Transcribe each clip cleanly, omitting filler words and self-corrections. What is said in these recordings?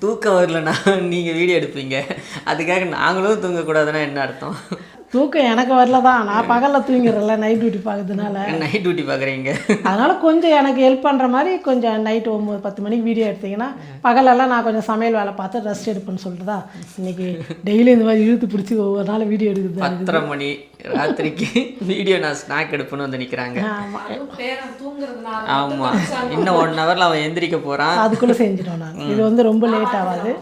தூக்கம் வரலன்னா நீங்கள் வீடியோ எடுப்பீங்க, அதுக்காக நாங்களும் தூங்கக்கூடாதுன்னா என்ன அர்த்தம்? தூக்கம் எனக்கு வரல தான், நான் பகலில் தூங்கிடுறேன்ல நைட் டியூட்டி பார்க்கறதுனால. நைட் டியூட்டி பார்க்குறீங்க, அதனால் கொஞ்சம் எனக்கு ஹெல்ப் பண்ணுற மாதிரி கொஞ்சம் நைட்டு 9-10 மணிக்கு வீடியோ எடுத்திங்கன்னா பகலெல்லாம் நான் கொஞ்சம் சமையல் வேலை பார்த்து ரெஸ்ட் எடுப்பேன்னு சொல்லிட்டு தான் இன்றைக்கி டெய்லி இந்த மாதிரி இழுத்து பிடிச்சி ஒவ்வொரு நாள் வீடியோ எடுக்குது. 10:30 மணி ராத்திரிக்கு வீடியோ நான் ஸ்நாக் எடுப்புன்னு வந்து நிற்கிறாங்க. ஆமாம், இன்னும் 1 ஹவரில் அவன் எந்திரிக்க போகிறான், அதுக்குள்ளே செஞ்சிட்டோம் நாங்கள். இது வந்து ரொம்ப லேட் ஆகாது.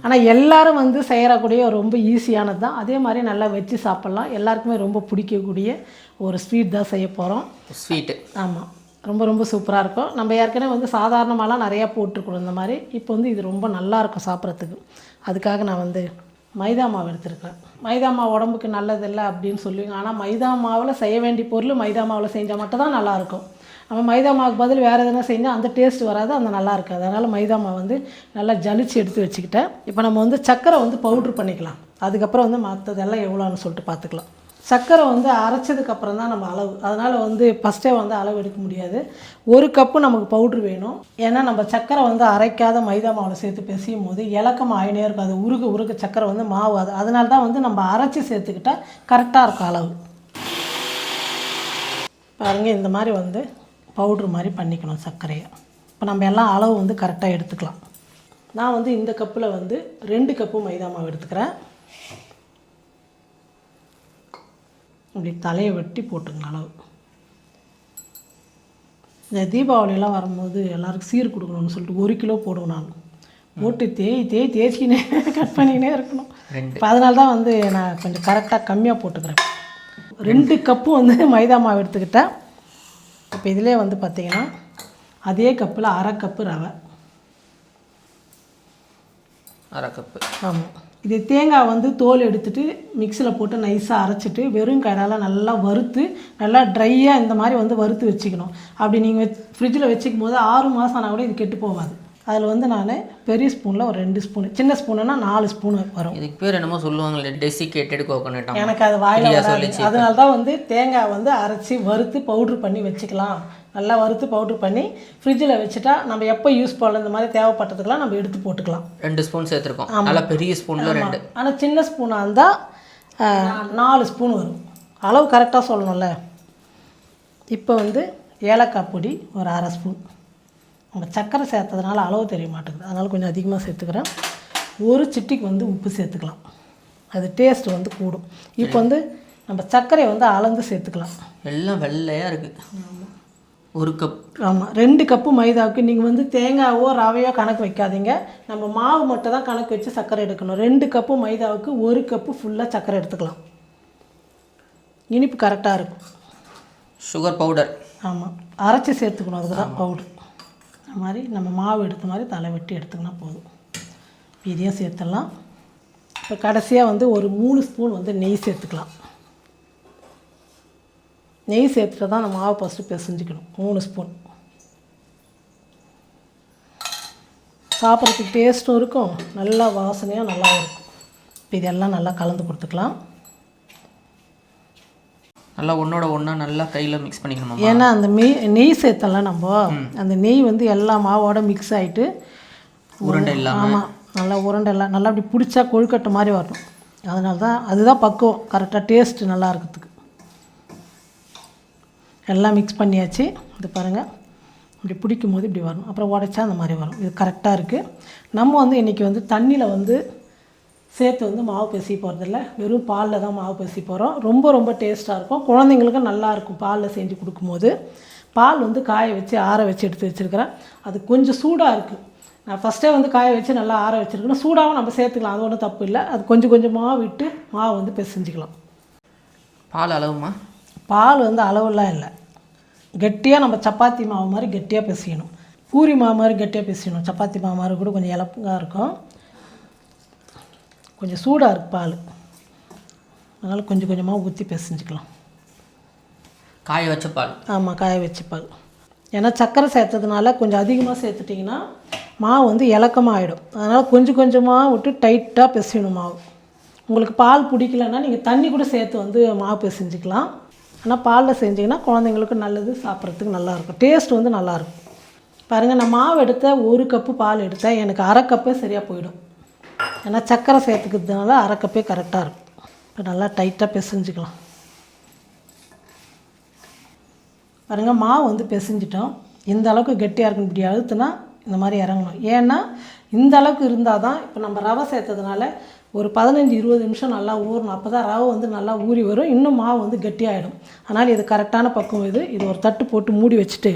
ஆனால் எல்லாரும் வந்து செய்யக்கூடிய ரொம்ப ஈஸியானது தான். அதே மாதிரி நல்லா வச்சு சாப்பிட்லாம். எல்லாருக்குமே ரொம்ப பிடிக்கக்கூடிய ஒரு ஸ்வீட் தான் செய்ய போகிறோம். ஸ்வீட்டு ஆமாம், ரொம்ப ரொம்ப சூப்பராக இருக்கும். நம்ம ஏற்கனவே வந்து சாதாரணமாலாம் நிறையா போட்டிருக்கணும் இந்த மாதிரி. இப்போ வந்து இது ரொம்ப நல்லாயிருக்கும் சாப்பிட்றதுக்கு. அதுக்காக நான் வந்து மைதா மாவு எடுத்துருக்கேன். மைதா மாவு உடம்புக்கு நல்லதில்லை அப்படின்னு சொல்லுவீங்க. ஆனால் மைதா மாவில் செய்ய வேண்டிய பொருள் மைதா மாவில் செஞ்சால் மட்டும் தான் நல்லாயிருக்கும். நம்ம மைதா மாவுக்கு பதில் வேறு எதனா செஞ்சால் அந்த டேஸ்ட் வராது, அந்த நல்லா இருக்காது. அதனால் மைதா மாவு வந்து நல்லா ஜலிச்சு எடுத்து வச்சுக்கிட்டேன். இப்போ நம்ம வந்து சர்க்கரை வந்து பவுட்ரு பண்ணிக்கலாம். அதுக்கப்புறம் வந்து மற்றதெல்லாம் எவ்வளோன்னு சொல்லிட்டு பார்த்துக்கலாம். சர்க்கரை வந்து அரைச்சதுக்கப்புறம் தான் நம்ம அளவு, அதனால் வந்து ஃபஸ்ட்டே வந்து அளவு எடுக்க முடியாது. 1 கப்பு நமக்கு பவுட்ரு வேணும். ஏன்னா நம்ம சர்க்கரை வந்து அரைக்காத மைதா மாவில் சேர்த்து பிசையும் போது இலக்கம் ஆயினே இருக்கும். அது உருக சர்க்கரை வந்து மாவு, அதனால தான் வந்து நம்ம அரைச்சி சேர்த்துக்கிட்டால் கரெக்டாக இருக்கும் அளவு. பாருங்கள், இந்த மாதிரி வந்து பவுட்ரு மாதிரி பண்ணிக்கணும் சர்க்கரையை. இப்போ நம்ம எல்லாம் அளவு வந்து கரெக்டாக எடுத்துக்கலாம். நான் வந்து இந்த கப்பில் வந்து 2 கப்பு மைதா மாவு எடுத்துக்கிறேன். இப்படி தலையை வெட்டி போட்டுங்க அளவு. இந்த தீபாவளியெல்லாம் வரும்போது எல்லாருக்கும் சீர் கொடுக்கணும்னு சொல்லிட்டு 1 கிலோ போடுவேன். நான் போட்டு தேய்ச்சிக்கினே கட் பண்ணிக்கினே இருக்கணும். இப்போ அதனால தான் வந்து நான் கொஞ்சம் கரெக்டாக கம்மியாக போட்டுக்கிறேன். 2 கப்பு வந்து மைதா மாவு எடுத்துக்கிட்டேன். இப்போ இதிலே வந்து பார்த்திங்கன்னா அதே கப்பில் 1/2 கப்பு ரவை. 1/2 கப்பு. ஆமாம். இது தேங்காய் வந்து தோல் எடுத்துகிட்டு மிக்சியில் போட்டு நைஸாக அரைச்சிட்டு வெறும் கடாயில் நல்லா வறுத்து நல்லா ட்ரையாக இந்த மாதிரி வந்து வறுத்து வச்சுக்கணும். அப்படி நீங்கள் ஃப்ரிட்ஜில் வச்சுக்கும் போது 6 மாதம் ஆனால் கூட இது கெட்டு போகாது. அதில் வந்து நான் பெரிய ஸ்பூனில் ஒரு 2 ஸ்பூனு, சின்ன ஸ்பூனுன்னா 4 ஸ்பூனு வரும். இதுக்கு பேர் என்னமோ சொல்லுவாங்களே, டெசிகேட்டட் கோகோனட். எனக்கு அது வாயில் வராது. அதனால தான் வந்து தேங்காய் வந்து அரைச்சி வறுத்து பவுட்ரு பண்ணி வச்சுக்கலாம். நல்லா வறுத்து பவுட்ரு பண்ணி ஃப்ரிட்ஜில் வச்சுட்டா நம்ம எப்போ யூஸ் பண்ணலாம், இந்த மாதிரி தேவைப்பட்டதுக்கெல்லாம் நம்ம எடுத்து போட்டுக்கலாம். 2 ஸ்பூன் சேர்த்துருக்கோம். நல்லா பெரிய ஸ்பூனில் 2. ஆனால் சின்ன ஸ்பூனாக இருந்தால் 4 ஸ்பூன் வரும். அளவு கரெக்டாக சொல்லணும்ல. இப்போ வந்து ஏலக்காய் பொடி ஒரு 1/2 ஸ்பூன். நம்ம சர்க்கரை சேர்த்ததுனால அளவு தெரிய மாட்டேங்குது, அதனால் கொஞ்சம் அதிகமாக சேர்த்துக்கிறேன். 1 சிட்டிக்கு வந்து உப்பு சேர்த்துக்கலாம், அது டேஸ்ட் வந்து கூடும். இப்போ வந்து நம்ம சர்க்கரையை வந்து அளந்து சேர்த்துக்கலாம். எல்லாம் வெள்ளையாக இருக்குது. 1 கப். ஆமாம், 2 கப்பு மைதாவுக்கு நீங்கள் வந்து தேங்காவோ ரவையோ கணக்கு வைக்காதீங்க. நம்ம மாவு மட்டும் தான் கணக்கு வச்சு சர்க்கரை எடுக்கணும். 2 கப்பு மைதாவுக்கு 1 கப்பு ஃபுல்லாக சர்க்கரை எடுத்துக்கலாம். இனிப்பு கரெக்டாக இருக்கும். Sugar powder. ஆமாம், அரைச்சி சேர்த்துக்கணும், அதுக்கு தான் பவுடர். இந்த மாதிரி நம்ம மாவு எடுத்த மாதிரி தலை வெட்டி எடுத்துக்கினா போதும். இதையும் சேர்த்துடலாம். இப்போ கடைசியாக வந்து ஒரு 3 ஸ்பூன் வந்து நெய் சேர்த்துக்கலாம். நெய் சேர்த்துட்டு தான் நம்ம மாவு ஃபஸ்ட்டு பிசைஞ்சிக்கணும். 3 ஸ்பூன். சாப்பிட்றதுக்கு டேஸ்ட்டும் இருக்கும், நல்லா வாசனையாக நல்லா இருக்கும். இப்போ இதெல்லாம் நல்லா கலந்து கொடுத்துக்கலாம். நல்லா ஒன்றோட ஒன்றா நல்லா கையில் மிக்ஸ் பண்ணிக்கணும். ஏன்னா அந்த நெய் சேர்த்தலாம் நம்ம, அந்த நெய் வந்து எல்லா மாவோட மிக்ஸ் ஆகிட்டு உருண்டை இல்லாமல். ஆமாம், நல்லா உருண்டை எல்லாம் நல்லா அப்படி பிடிச்சா கொழுக்கட்டை மாதிரி வரணும். அதனால தான் அதுதான் பக்குவம், கரெக்டாக டேஸ்ட்டு நல்லா இருக்கிறதுக்கு. எல்லாம் மிக்ஸ் பண்ணியாச்சு. இது பாருங்கள், இப்படி பிடிக்கும் போது இப்படி வரணும், அப்புறம் உடைச்சா அந்த மாதிரி வரும். இது கரெக்டாக இருக்குது. நம்ம வந்து இன்றைக்கி வந்து தண்ணியில் வந்து சேர்த்து வந்து மாவு பிசைய போகிறதில்ல, வெறும் பாலில் தான் மாவு பிசைய போகிறோம். ரொம்ப ரொம்ப டேஸ்ட்டாக இருக்கும், குழந்தைங்களுக்கு நல்லாயிருக்கும் பாலில் செஞ்சு கொடுக்கும்போது. பால் வந்து காய வச்சு ஆற வச்சு எடுத்து வச்சுருக்கிறேன். அது கொஞ்சம் சூடாக இருக்குது. நான் ஃபஸ்ட்டே வந்து காய வச்சு நல்லா ஆற வச்சுருக்கேன். சூடாகவும் நம்ம சேர்த்துக்கலாம், அது ஒன்றும் தப்பு இல்லை. அது கொஞ்சம் கொஞ்சமாக விட்டு மாவு வந்து பிசைஞ்சிக்கலாம். பால் அளவுமா? பால் வந்து அளவெல்லாம் இல்லை, கெட்டியாக நம்ம சப்பாத்தி மாவு மாதிரி கெட்டியாக பிசையணும். பூரி மாவு மாதிரி கெட்டியாக பிசையணும். சப்பாத்தி மாவு மாதிரி கூட கொஞ்சம் இலப்பாக இருக்கும். கொஞ்சம் சூடாக இருக்குது பால், அதனால் கொஞ்சம் கொஞ்சமாக ஊற்றி பிசைஞ்சிக்கலாம். காய வச்ச பால்? ஆமாம், காய வச்ச பால். ஏன்னா சர்க்கரை சேர்த்ததுனால கொஞ்சம் அதிகமாக சேர்த்துட்டிங்கன்னா மாவு வந்து இலக்கமாக ஆகிடும். அதனால் கொஞ்சம் கொஞ்சமாக விட்டு டைட்டாக பிசையணும் மாவு. உங்களுக்கு பால் பிடிக்கலன்னா நீங்கள் தண்ணி கூட சேர்த்து வந்து மாவு பிசைஞ்சிக்கலாம். ஆனால் பாலில் செஞ்சிங்கன்னா குழந்தைங்களுக்கு நல்லது, சாப்பிட்றதுக்கு நல்லாயிருக்கும், டேஸ்ட் வந்து நல்லாயிருக்கும். பாருங்கள் நான் மாவு எடுத்தேன் 1 கப்பு பால் எடுத்தேன், எனக்கு 1/2 கப்பே சரியாக போயிடும். ஏன்னா சர்க்கரை சேர்த்துக்கிறதுனால 1/2 கப்பே கரெக்டாக இருக்கும். இப்போ நல்லா டைட்டாக பிசைஞ்சிக்கலாம். பாருங்கள் மாவு வந்து பிசைஞ்சிட்டோம். இந்த அளவுக்கு கெட்டியாக இருக்கும். இப்படி அழுத்துனா இந்த மாதிரி இறங்கணும். ஏன்னா இந்த அளவுக்கு இருந்தால் தான் இப்போ நம்ம ரவை சேர்த்ததுனால ஒரு 15-20 நிமிஷம் நல்லா ஊறணும். அப்போ தான் ரவை வந்து நல்லா ஊறி வரும், இன்னும் மாவு வந்து கெட்டியாகிடும். அதனால் இது கரெக்டான பக்குவம். இது ஒரு தட்டு போட்டு மூடி வச்சுட்டு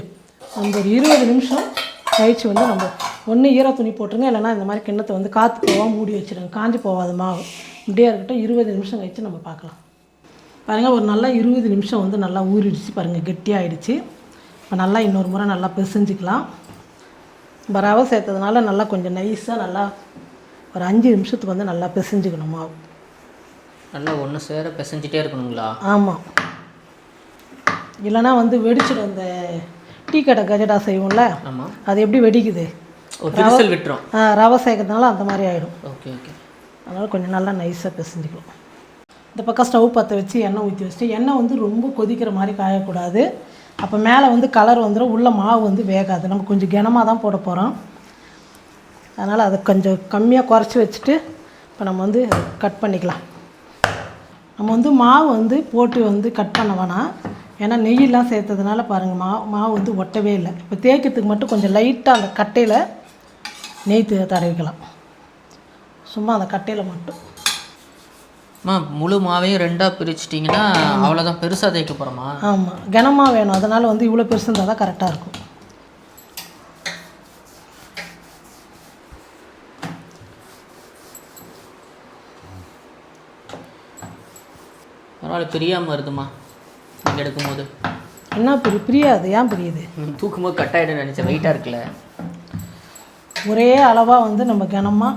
நம்ம ஒரு 20 நிமிஷம் கழிச்சு வந்து நம்ம ஒன்று ஈர துணி போட்டுருங்க, இல்லைனா இந்த மாதிரி கிண்ணத்தை வந்து காற்று போகாமல் மூடி வச்சுருங்க. காஞ்சி போகாத மாவு இப்படியே இருக்கட்டும். 20 நிமிஷம் கழிச்சு நம்ம பார்க்கலாம். பாருங்கள் ஒரு நல்லா 20 நிமிஷம் வந்து நல்லா ஊறிடுச்சு. பாருங்கள் கெட்டியாகிடுச்சு. இப்போ நல்லா இன்னொரு முறை நல்லா பிசைஞ்சிக்கலாம். இப்போ ரவை சேர்த்ததுனால நல்லா கொஞ்சம் நைஸாக நல்லா ஒரு 5 நிமிஷத்துக்கு வந்து நல்லா பிசைஞ்சிக்கணும் மாவு. நல்லா ஒன்று சேர பிசைஞ்சிட்டே இருக்கணுங்களா? ஆமாம், இல்லைனா வந்து வெடிச்சிடும். இந்த டீ கடை கஜடா செய்வோம்ல, ஆமாம், அது எப்படி வெடிக்குது, விரிசல் விட்டுரும். ரவை சேர்க்கறதுனால அந்த மாதிரி ஆகிடும். Okay okay. அதனால் கொஞ்சம் நல்லா நைஸாக பிசைஞ்சிக்கலாம். இந்த பக்கம் ஸ்டவ் பற்ற வச்சு எண்ணெய் ஊற்றி வச்சுட்டு, எண்ணெய் வந்து ரொம்ப கொதிக்கிற மாதிரி காயக்கூடாது. அப்போ மேலே வந்து கலர் வந்துடும், உள்ள மாவு வந்து வேகாது. நம்ம கொஞ்சம் கனமாக தான் போட போகிறோம். அதனால் அதை கொஞ்சம் கம்மியாக குறைச்சி வச்சுட்டு இப்போ நம்ம வந்து கட் பண்ணிக்கலாம். நம்ம வந்து மாவு வந்து போட்டு வந்து கட் பண்ண வேணாம், ஏன்னா நெய்யெல்லாம் சேர்த்ததுனால பாருங்கள் மாவு வந்து ஒட்டவே இல்லை. இப்போ தேய்க்கிறதுக்கு மட்டும் கொஞ்சம் லைட்டாக அந்த கட்டையில் நெய் தடவிக்கலாம், சும்மா அந்த கட்டையில் மட்டும். முழு மாவையும் 2ஆக பிரிச்சிட்டிங்கன்னா அவ்வளோதான், பெருசாக தேய்க்க போகிறோமா? ஆமாம், கனமாக வேணும். அதனால் வந்து இவ்வளோ பெருசு இருந்தால் தான் கரெக்டாக இருக்கும். பரவாயில்ல, பிரியாமல் வருதுமா நீங்கள் எடுக்கும்போது. என்ன பிரியாது? ஏன் பிரியுது? தூக்கும்போது கட் ஆகிடும் நினச்சேன், வெயிட்டாக இருக்குல்ல. ஒரே அளவாக வந்து நம்ம கனமாக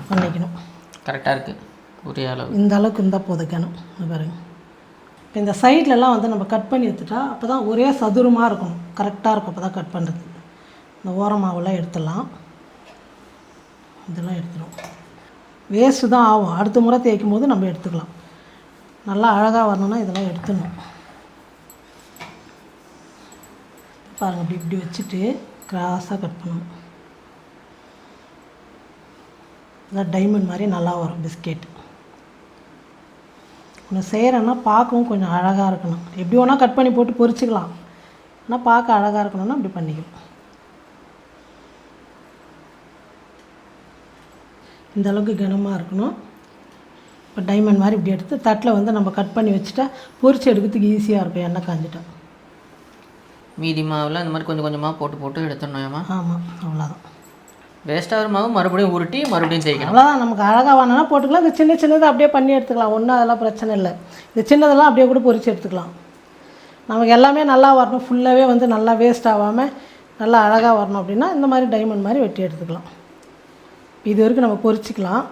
பண்ணிக்கணும். கரெக்டாக இருக்குது, ஒரே அளவு. இந்த அளவுக்கு இருந்தால் போதும் கனம். பாருங்க, இப்போ இந்த சைட்லலாம் வந்து நம்ம கட் பண்ணி எடுத்துட்டா அப்போ தான் ஒரே சதுரமாக இருக்கணும், கரெக்டாக இருக்கும். அப்போ தான் கட் பண்ணுறது. இந்த ஓரமாவெல்லாம் எடுத்துடலாம், இதெல்லாம் எடுத்துடும். வேஸ்ட்டு தான் ஆகும், அடுத்த முறை தேய்க்கும் போது நம்ம எடுத்துக்கலாம். நல்லா அழகாக வரணும்னா இதெல்லாம் எடுத்துடணும். பாருங்கள், இப்படி இப்படி வச்சுட்டு கிராஸாக கட் பண்ணணும். இதான் டைமண்ட் மாதிரி நல்லா வரும் பிஸ்கெட். ஒன்று செய்கிறேன்னா பார்க்கவும் கொஞ்சம் அழகாக இருக்கணும். எப்படி வேணால் கட் பண்ணி போட்டு பொரிச்சிக்கலாம், ஆனால் பார்க்க அழகாக இருக்கணும்னா அப்படி பண்ணிக்கலாம். இந்த அளவுக்கு கனமாக இருக்கணும். இப்போ டைமண்ட் மாதிரி இப்படி எடுத்து தட்டில் வந்து நம்ம கட் பண்ணி வச்சுட்டா பொரிச்சு எடுக்கிறதுக்கு ஈஸியாக இருக்கும், எண்ணெய் காஞ்சிட்டா. மீதி மாவில் இந்த மாதிரி கொஞ்சம் கொஞ்சமாக போட்டு போட்டு எடுத்துடணுமா? ஆமாம், அவ்வளோதான். வேஸ்ட்டாக மாவு மறுபடியும் உருட்டி மறுபடியும் தேய்க்கணும். அவ்வளோதான், நமக்கு அழகாக வேணும்னா போட்டுக்கலாம். இந்த சின்ன சின்னதை அப்படியே பண்ணி எடுத்துக்கலாம், ஒன்றும் அதெல்லாம் பிரச்சனை இல்லை. இந்த சின்னதெல்லாம் அப்படியே கூட பொரிச்சு எடுத்துக்கலாம். நமக்கு எல்லாமே நல்லா வரணும், ஃபுல்லாகவே வந்து நல்லா வேஸ்ட் ஆகாமல் நல்லா அழகாக வரணும் அப்படின்னா இந்த மாதிரி டைமண்ட் மாதிரி வெட்டி எடுத்துக்கலாம். இது வரைக்கும் நம்ம பொரிச்சிக்கலாம்.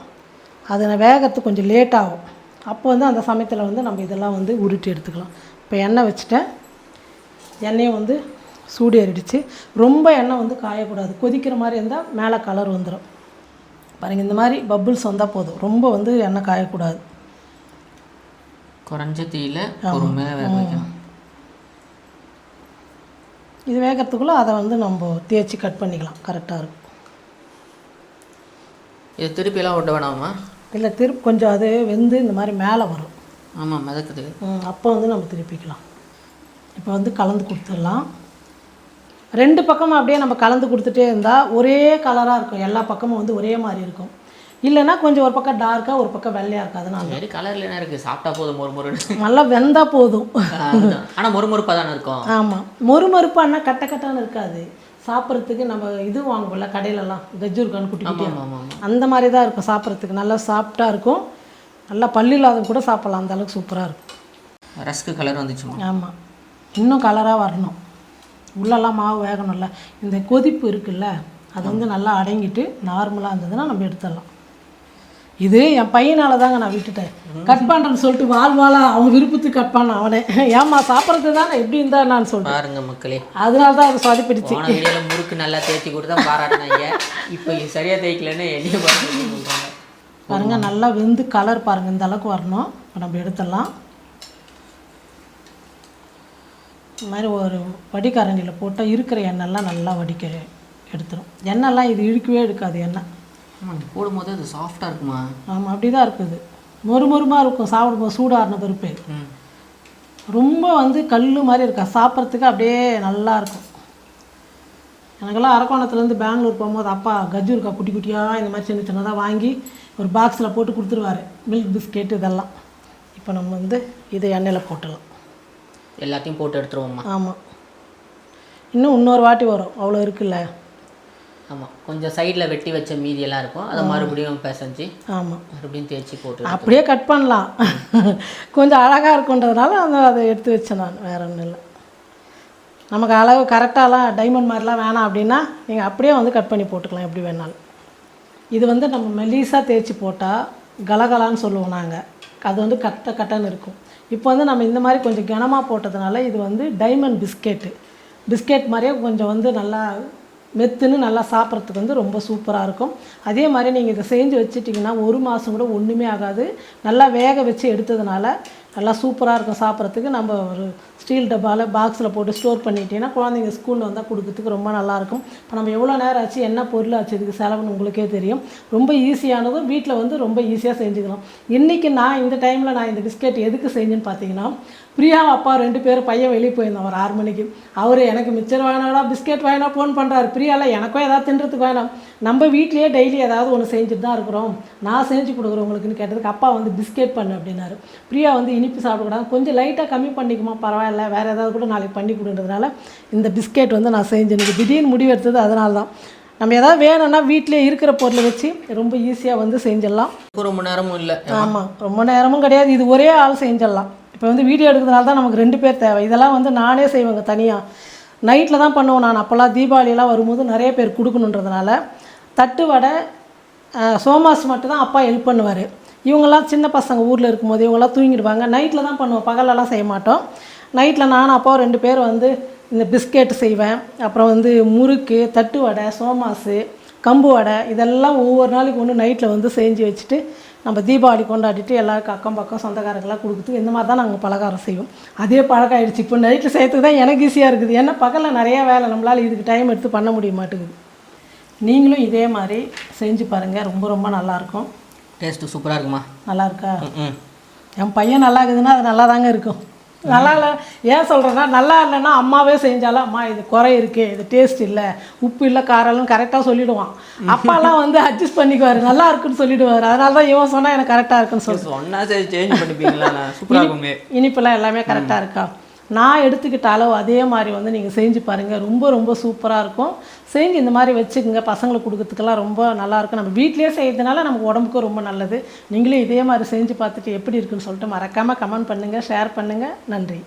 அது வேகத்துக்கு கொஞ்சம் லேட் ஆகும். அப்போ வந்து அந்த சமயத்தில் வந்து நம்ம இதெல்லாம் வந்து உருட்டி எடுத்துக்கலாம். இப்போ எண்ணெய் வச்சுட்டேன், எண்ணெயை வந்து சூடு ஏறிடுச்சு. ரொம்ப எண்ணெய் வந்து காயக்கூடாது, கொதிக்கிற மாதிரி இருந்தால் மேலே கலர் வந்துடும். பாருங்கள், இந்த மாதிரி பப்புள்ஸ் வந்தால் போதும், ரொம்ப வந்து எண்ணெய் காயக்கூடாது. குறைஞ்ச தீயில பொறுமையாக வேக வைக்கணும். இது வேகிறதுக்குள்ளே அதை வந்து நம்ம தேய்ச்சி கட் பண்ணிக்கலாம், கரெக்டாக இருக்கும். இது திருப்பியெல்லாம் ஓட்ட வேணாமா? இல்லை, கொஞ்சம் அது வெந்து இந்த மாதிரி மேலே வரும். ஆமாம், மிதக்குது. அப்போ வந்து நம்ம திருப்பிக்கலாம். இப்போ வந்து கலந்து கொடுத்துடலாம். 2 பக்கமும் அப்படியே நம்ம கலந்து கொடுத்துட்டே இருந்தால் ஒரே கலராக இருக்கும், எல்லா பக்கமும் வந்து ஒரே மாதிரி இருக்கும். இல்லைன்னா கொஞ்சம் ஒரு பக்கம் டார்க்காக ஒரு பக்கம் வெள்ளையாக இருக்கும். அதனால சரி, கலரில் என்ன இருக்குது, சாப்பிட்டா போதும், மொறுமொரு நல்லா வெந்தால் போதும். ஆனால் மொறுமொறுப்பாக தானே இருக்கும். ஆமாம், மொறுமொறுப்பானா கட்ட கட்டான்னு இருக்காது. சாப்பிட்றதுக்கு நம்ம இது வாங்குவோம்ல கடையிலலாம், கஜ்ஜூர்கான்னு குட்டி குட்டியாக, அந்த மாதிரி தான் இருக்கும். சாப்பிட்றதுக்கு நல்லா சாஃப்டாக இருக்கும், நல்லா பல்லு இல்லாத கூட சாப்பிட்லாம், அந்த அளவுக்கு சூப்பராக இருக்கும். ரஸ்க்கு கலர் வந்துச்சு. ஆமாம், இன்னும் கலராக வரணும். உள்ளெல்லாம் மாவு வேகணும்ல, இந்த கொதிப்பு இருக்குல்ல அது வந்து நல்லா அடங்கிட்டு நார்மலாக இருந்ததுன்னா நம்ம எடுத்துடலாம். இது என் பையனால தாங்க நான் விட்டுட்டேன். கட் பண்ணுறேன்னு சொல்லிட்டு வாழா அவன் விருப்பத்துக்கு கட் பண்ண அவனே. ஏமா சாப்பிட்றது தானே எப்படி இருந்தா நான் சொல்லிட்டு பாருங்க மக்களே, அதனால தான் அதை சொதப்பிடுச்சு. முறுக்கு நல்லா தேய்ச்சி கொடுத்தா பாராட்டினாங்க, இப்போ சரியாக தேய்க்கலன்னு என்னையும் சொல்கிறாங்க. பாருங்க, நல்லா வெந்து கலர் பாருங்கள் இந்த அளவுக்கு வரணும். இப்போ நம்ம எடுத்துடலாம். இந்த மாதிரி ஒரு வடிகரண்டியில் போட்டால் இருக்கிற எண்ணெய்லாம் நல்லா எடுத்துரும். எண்ணெய்லாம் இது இழுக்கவே எடுக்காது எண்ணெய். போடும்போது அது சாஃப்டாக இருக்குமா? ஆமாம், அப்படி தான் இருக்குது. மொறுமொறுமாக இருக்கும் சாப்பிடும்போது சூடாறின பருப்பு. ரொம்ப வந்து கல் மாதிரி இருக்கா, சாப்பிட்றதுக்கு அப்படியே நல்லாயிருக்கும். எனக்கெல்லாம் அரக்கோணத்துலேருந்து பெங்களூர் போகும்போது அப்பா கஜ்ஜூர்க்கா குட்டி குட்டியாக இந்த மாதிரி சின்ன சின்னதாக வாங்கி ஒரு பாக்ஸில் போட்டு கொடுத்துருவாரு, மில்க் பிஸ்கெட் இதெல்லாம். இப்போ நம்ம வந்து இதை எண்ணெயில் போட்டுடலாம். எல்லாத்தையும் போட்டு எடுத்துருவோம்மா. ஆமாம், இன்னொரு வாட்டி வரும், அவ்வளோ இருக்குல்ல. ஆமாம், கொஞ்சம் சைடில் வெட்டி வச்ச மீதியெல்லாம் இருக்கும், அதை மறுபடியும் பிசைஞ்சு ஆமாம் மறுபடியும் தேய்ச்சி போட்டு அப்படியே கட் பண்ணலாம். கொஞ்சம் அழகாக இருக்குன்றதுனால அதை எடுத்து வச்சேன் நான், வேறு ஒன்றும் இல்லை. நமக்கு அளவு கரெக்டாலாம் டைமண்ட் மாதிரிலாம் வேணாம் அப்படின்னா நீங்கள் அப்படியே வந்து கட் பண்ணி போட்டுக்கலாம் எப்படி வேணாலும். இது வந்து நம்ம மெல்லிஸாக தேய்ச்சி போட்டால் கலகலான்னு சொல்லுவோம் நாங்கள், அது வந்து கட்டன்னு இருக்கும். இப்போ வந்து நம்ம இந்த மாதிரி கொஞ்சம் கனமாக போட்டதுனால இது வந்து டைமண்ட் பிஸ்கெட் மாதிரியே கொஞ்சம் வந்து நல்லா மெத்துன்னு நல்லா சாப்பிட்றதுக்கு வந்து ரொம்ப சூப்பராக இருக்கும். அதே மாதிரி நீங்கள் இதை செஞ்சு வச்சுட்டிங்கன்னா 1 மாதம் கூட ஒன்றுமே ஆகாது. நல்லா வேக வச்சு எடுத்ததுனால நல்லா சூப்பராக இருக்கும் சாப்பிட்றதுக்கு. நம்ம ஒரு ஸ்டீல் டப்பாவில் பாக்ஸில் போட்டு ஸ்டோர் பண்ணிட்டீங்கன்னா குழந்தைங்க ஸ்கூலில் வந்தால் கொடுக்கறதுக்கு ரொம்ப நல்லாயிருக்கும். இப்போ நம்ம எவ்வளோ நேரம் ஆச்சு, என்ன பொருள் ஆச்சு இதுக்கு செலவுன்னு உங்களுக்கே தெரியும். ரொம்ப ஈஸியானதும் வீட்டில் வந்து ரொம்ப ஈஸியாக செஞ்சுக்கலாம். இன்றைக்கி இந்த டைமில் நான் இந்த பிஸ்கெட் எதுக்கு செஞ்சேன்னு பார்த்தீங்கன்னா, பிரியா அப்பா 2 பேரும் பையன் வெளியே போயிருந்தோம் ஒரு 6 மணிக்கு. அவர் எனக்கு மிச்சர் வேணாடா பிஸ்கெட் வேணா ஃபோன் பண்ணுறாரு. பிரியாவில் எனக்கும் ஏதாவது தின்றதுக்கு வேணாம், நம்ம வீட்லேயே டெய்லி ஏதாவது ஒன்று செஞ்சுட்டு தான் இருக்கிறோம், நான் செஞ்சு கொடுக்குறேன் உங்களுக்குன்னு கேட்டதுக்கு அப்பா வந்து பிஸ்கெட் பண்ணு அப்படின்னாரு. பிரியா வந்து இனிப்பு சாப்பிடக்கூடாது, கொஞ்சம் லைட்டாக கம்மி பண்ணிக்குமா, பரவாயில்ல வேறு ஏதாவது கூட நாளைக்கு பண்ணி கொடுன்றதுனால இந்த பிஸ்கெட் வந்து நான் செஞ்சேன். எனக்கு திடீர்னு முடிவு எடுத்தது அதனால தான். நம்ம எதாவது வேணும்னா வீட்டிலே இருக்கிற பொருளை வச்சு ரொம்ப ஈஸியாக வந்து செஞ்சிடலாம். ரொம்ப நேரமும் இல்லை. ஆமாம், ரொம்ப நேரமும் கிடையாது, இது ஒரே ஆள் செஞ்சிடலாம். இப்போ வந்து வீடியோ எடுக்கிறதுனால தான் நமக்கு 2 பேர் தேவை. இதெல்லாம் வந்து நானே செய்வேங்க தனியாக, நைட்டில் தான் பண்ணுவோம் நான். அப்போல்லாம் தீபாவளியெல்லாம் வரும்போது நிறைய பேர் கொடுக்கணுன்றதுனால தட்டு வடை சோமாஸ் மட்டும் தான் அப்பா ஹெல்ப் பண்ணுவார். இவங்கெல்லாம் சின்ன பசங்க ஊரில் இருக்கும்போது இவங்கெல்லாம் தூங்கிடுவாங்க. நைட்டில் தான் பண்ணுவோம், பகலெல்லாம் செய்ய மாட்டோம். நைட்டில் நானும் அப்பா 2 பேர் வந்து இந்த பிஸ்கெட் செய்வேன், அப்புறம் வந்து முறுக்கு, தட்டு வடை, சோமாஸு, கம்பு வடை இதெல்லாம் ஒவ்வொரு நாளைக்கு ஒன்று நைட்டில் வந்து செஞ்சு வச்சுட்டு நம்ம தீபாவளி கொண்டாடிட்டு எல்லாருக்கும் அக்கம் பக்கம் சொந்தக்காரங்களாம் கொடுக்குறதுக்கு இந்த மாதிரி தான் நாங்கள் பலகாரம் செய்வோம். அதே பழக்கம் ஆகிடுச்சு. இப்போ நைட்டில் செய்யறதுக்கு தான் எனக்கு ஈஸியாக இருக்குது, ஏன்னா பகலில் நிறையா வேலை, நம்மளால் இதுக்கு டைம் எடுத்து பண்ண முடிய மாட்டேங்குது. நீங்களும் இதே மாதிரி செஞ்சு பாருங்கள், ரொம்ப ரொம்ப நல்லாயிருக்கும். டேஸ்ட்டு சூப்பராக இருக்குமா? நல்லா இருக்கா? என் பையன் நல்லா இருக்குதுன்னா அது நல்லா தாங்க இருக்கும். நல்லா இல்லை ஏன் சொல்கிறேன்னா, நல்லா இல்லைன்னா அம்மாவே செஞ்சாலும் அம்மா இது குறை இருக்குது, இது டேஸ்ட் இல்லை, உப்பு இல்லை, காரம்னு கரெக்டாக சொல்லிவிடுவான். அப்பாலாம் வந்து அட்ஜஸ்ட் பண்ணிக்குவார், நல்லா இருக்குன்னு சொல்லிவிடுவார். அதனால தான் இவன் சொன்னால் எனக்கு கரெக்டாக இருக்குன்னு சொல்லுவேன். இனிப்பெல்லாம் எல்லாமே கரெக்டாக இருக்கா? நான் எடுத்துக்கிட்ட அளவு அதே மாதிரி வந்து நீங்கள் செஞ்சு பாருங்கள், ரொம்ப ரொம்ப சூப்பராக இருக்கும். செஞ்சு இந்த மாதிரி வச்சுக்கோங்க, பசங்களுக்கு கொடுக்கறதுக்கெல்லாம் ரொம்ப நல்லாயிருக்கும். நம்ம வீட்டிலே செய்கிறதுனால நமக்கு உடம்புக்கும் ரொம்ப நல்லது. நீங்களே இதே மாதிரி செஞ்சு பார்த்துட்டு எப்படி இருக்குன்னு சொல்லிட்டு மறக்காமல் கமெண்ட் பண்ணுங்கள், ஷேர் பண்ணுங்கள். நன்றி.